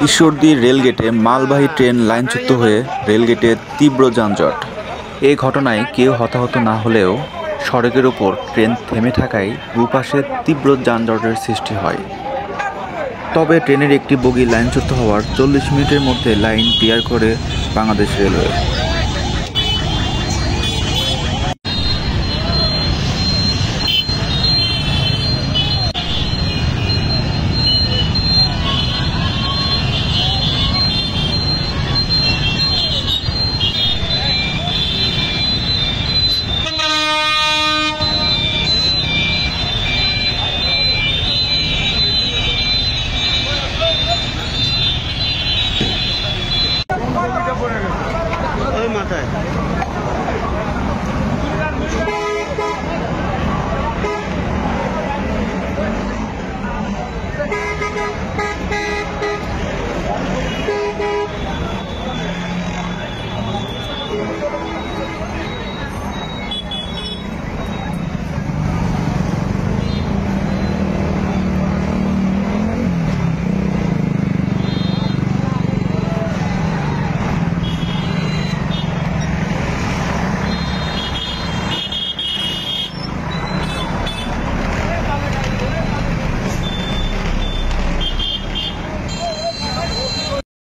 ঈশ্বরদী রেলগেটে মালবাহী ট্রেন লাইনচ্যুত হয়ে রেলগেটে তীব্র যানজট। এই ঘটনায় কেউ হতাহত না হলেও সড়কের ওপর ট্রেন থেমে থাকায় দুপাশে তীব্র যানজটের সৃষ্টি হয়। তবে ট্রেনের একটি বগি লাইনচ্যুত হওয়ার 40 মিনিটের মধ্যে লাইন ক্লিয়ার করে বাংলাদেশ রেলওয়ে।